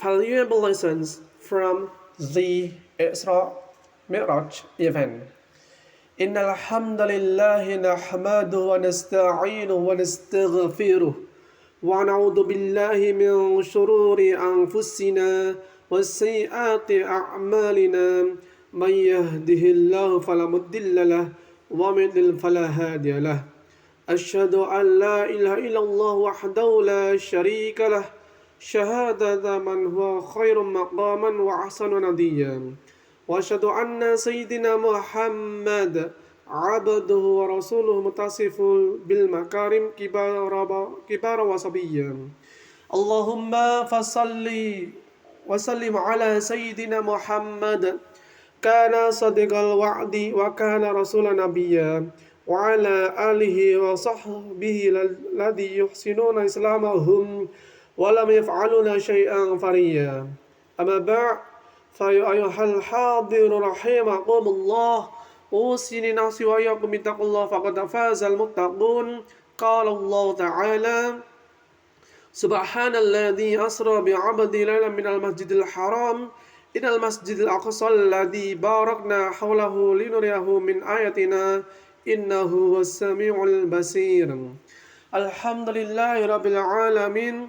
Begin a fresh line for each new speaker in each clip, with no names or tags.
valuable lessons from the Isra Mi'raj event. إن الحمد لله نحمده ونستعينه ونستغفره ونعوذ بالله من شرور أنفسنا وسيئات أعمالنا من يهده الله فلا مضل له ومن يضلل فلا هادي له أشهد أن لا إله إلا الله وحده لا شريك له شهادة من هو خير مقاما وأحسن نديا وأشهد أن سيدنا محمد عبده ورسوله متصف بالمكارم كبار وصبيا اللهم فصل وسلم على سيدنا محمد كان صديق الوعد وكان رسول نبيا وعلى آله وصحبه الذي يحسنون إسلامهم ولم يفعلون شيئا فريا أما بعد فيا أيها الحاضر رحمكم الله أوصي نفسي وإياكم بتقوى الله فقد فاز المتقون قال الله تعالى سبحان الذي أسرى بعبده ليلا من المسجد الحرام إلى المسجد الأقصى الذي باركنا حوله لنريه من آياتنا إنه هو السميع البصير الحمد لله رب العالمين.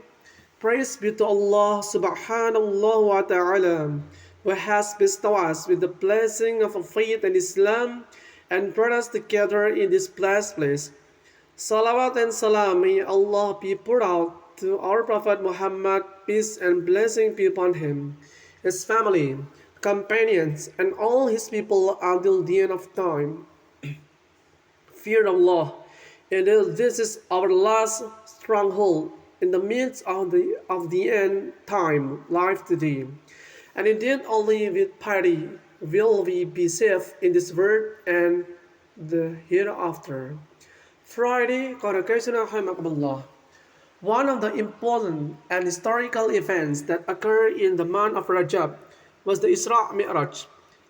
Praise be to Allah subhanahu wa ta'ala, who has bestowed us with the blessing of faith and Islam and brought us together in this blessed place. Salawat and salam, may Allah be poured out to our Prophet Muhammad, peace and blessing be upon him, his family, companions, and all his people until the end of time. Fear Allah, and this is our last stronghold in the midst of the end time life today. And indeed only with piety will we be safe in this world and the hereafter. Friday, congregation of Rahimahullah. One of the important and historical events that occurred in the month of Rajab was the Isra Mi'raj,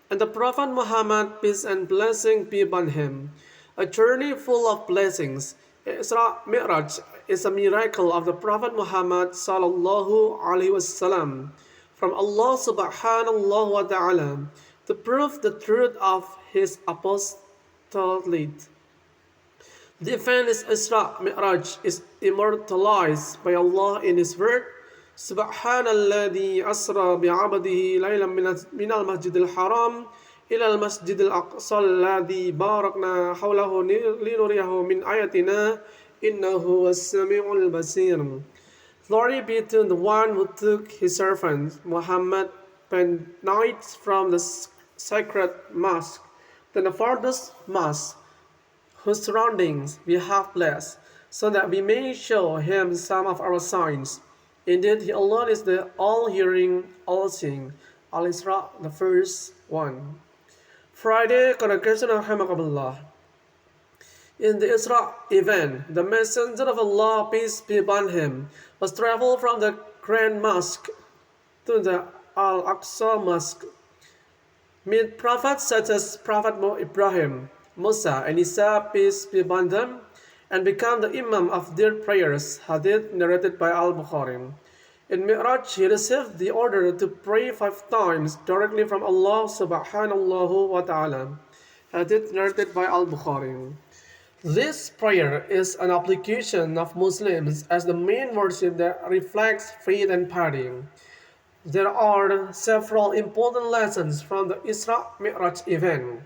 and the Prophet Muhammad, peace and blessing be upon him, a journey full of blessings. Isra Mi'raj is a miracle of the Prophet Muhammad sallallahu alaihi wasallam from Allah subhanahu wa ta'ala to prove the truth of his apostolate. The event is Isra Mi'raj is immortalized by Allah in His word. Subhanalladhi asra bi'abdihi laylan min al-masjid al-haram ila al-masjid al-aqsa alladhi barakna hawlahu linuriyahu min ayatina innahu was-sami'ul basir. Glory be to the one who took his servant Muhammad by night from the sacred mosque to the farthest mosque, whose surroundings we have blessed, so that we may show him some of our signs. Indeed, he alone is the all-hearing, all-seeing. Al-Isra, the first one. Friday, congregation of Rahimahullah. In the Isra event, the Messenger of Allah, peace be upon him, was traveled from the Grand Mosque to the Al-Aqsa Mosque. Meet prophets such as Prophet Ibrahim, Musa, and Isa, peace be upon them, and become the imam of their prayers, hadith narrated by Al-Bukhari. In Mi'raj, he received the order to pray 5 times directly from Allah subhanahu wa ta'ala, hadith narrated by Al-Bukhari. This prayer is an application of Muslims as the main worship that reflects faith and piety. There are several important lessons from the Isra Mi'raj event.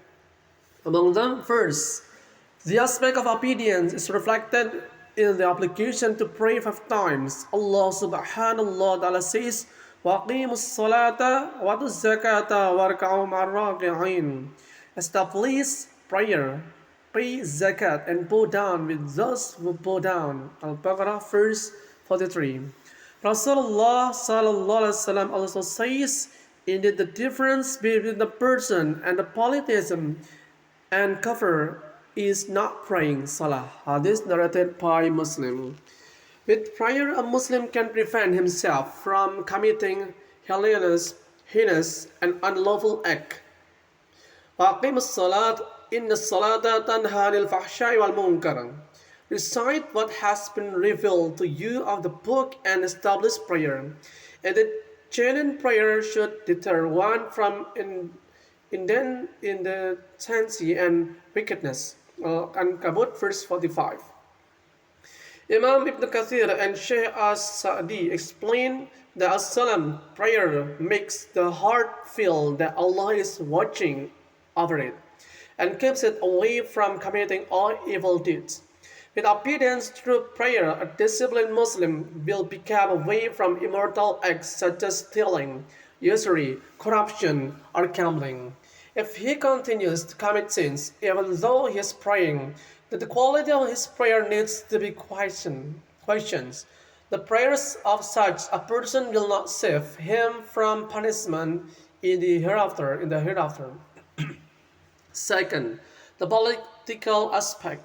Among them, first, the aspect of obedience is reflected in the application to pray 5 times. Allah subhanahu wa ta'ala says, وَأَقِيمُوا الصَّلَاةَ وَآتُوا الزَّكَاةَ وَارْكَعُوا مَعَ الرَّاكِعِينَ. Establish prayer, pay zakat, and bow down with those who bow down. Al-Baqarah, verse 43. Rasulullah sallallahu alaihi wasallam also says, indeed the difference between the person and the polytheism and kafir is not praying salah. Hadith narrated by Muslim. With prayer, a Muslim can prevent himself from committing heinous and unlawful act. وَأَقِيمُوا الصَّلَاةَ إِنَّ الصَّلَاةَ تَنْهَى عَنِ الْفَحْشَاءِ وَالْمُنكَرِ. Recite what has been revealed to you of the book and establish prayer, and it Genuine prayer should deter one from indecency and wickedness. Ankabut verse 45. Imam Ibn Kathir and Shaykh as-Sa'di explain that as-salam prayer makes the heart feel that Allah is watching over it and keeps it away from committing all evil deeds. With obedience through prayer, a disciplined Muslim will become away from immoral acts such as stealing, usury, corruption, or gambling. If he continues to commit sins, even though he is praying, then the quality of his prayer needs to be questioned. The prayers of such a person will not save him from punishment in the hereafter. Second, the political aspect.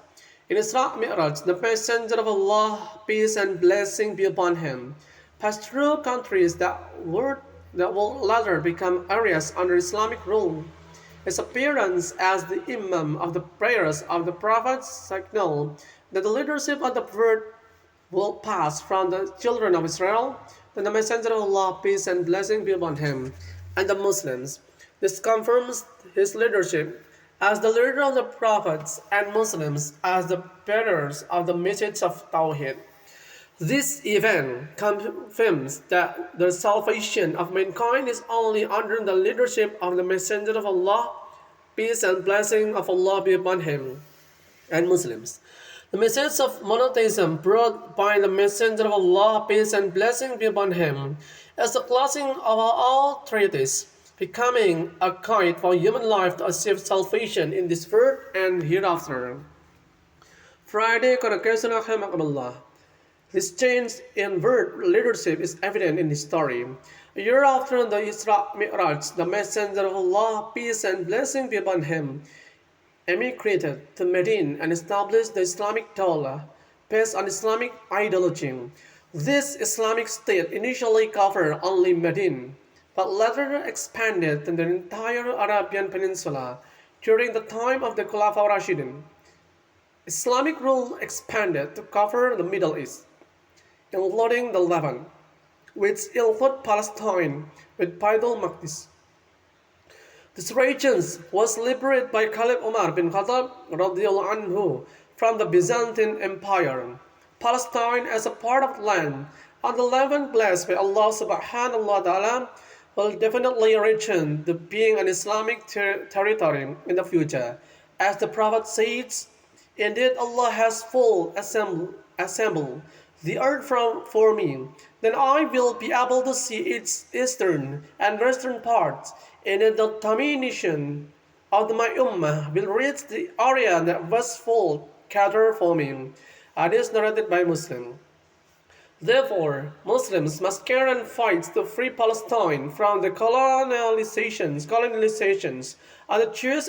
In Isra Mi'raj, the Messenger of Allah, peace and blessing be upon him, passed through countries that will later become areas under Islamic rule. His appearance as the Imam of the prayers of the Prophets signaled that the leadership of the world will pass from the children of Israel, then the Messenger of Allah, peace and blessing be upon him, and the Muslims. This confirms his leadership as the leader of the prophets and Muslims as the bearers of the message of Tawhid. This event confirms that the salvation of mankind is only under the leadership of the Messenger of Allah, peace and blessing of Allah be upon him, and Muslims. The message of monotheism brought by the Messenger of Allah, peace and blessing be upon him, is the closing of all treaties, becoming a guide for human life to achieve salvation in this world and hereafter. Friday congregation rahimakumullah. This change in world leadership is evident in this story. A year after the Isra Mi'raj, the Messenger of Allah, peace and blessing be upon him, emigrated to Medina and established the Islamic Dawlah based on Islamic ideology. This Islamic state initially covered only Medina, but later expanded to the entire Arabian Peninsula during the time of the Khulafa Rashidin. Islamic rule expanded to cover the Middle East, including the Levant, which included Palestine with Baitul Maqdis. This region was liberated by Caliph Umar bin Khattab radhiyallahu anhu from the Byzantine Empire. Palestine as a part of land and the Levant blessed by Allah subhanahu wa ta'ala will definitely return to being an Islamic territory in the future. As the Prophet says, indeed Allah has full assembled the earth for me, then I will be able to see its eastern and western parts, and then the domination of my ummah will reach the area that was full catered for me. Hadith narrated by Muslim. Therefore, Muslims must care and fight to free Palestine from the colonizations of the Jewish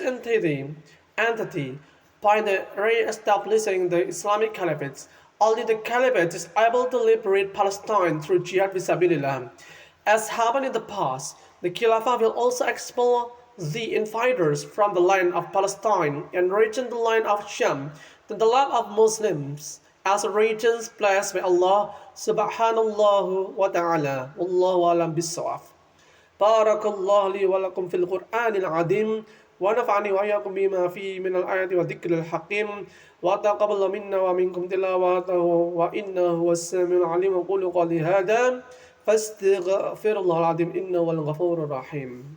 entity by the re-establishing the Islamic Caliphate. Only the Caliphate is able to liberate Palestine through jihad fisabilillah. As happened in the past, the Khilafah will also expel the invaders from the land of Palestine and region the land of Sham to the land of Muslims as regions blessed by Allah subhanahu wa ta'ala. Wallahu alam bis-sawab. Barakallahu li wa lakum fil Qur'anil azim wa nafa'ani wa iyyakum bima fihi min al-ayati wa dhikril hakim wa taqabbal minna wa minkum tilawatahu wa innahu was-sami'ul 'alim. Qulu qawli hadha fastaghfirullahal azim innahu wal ghafurur rahim.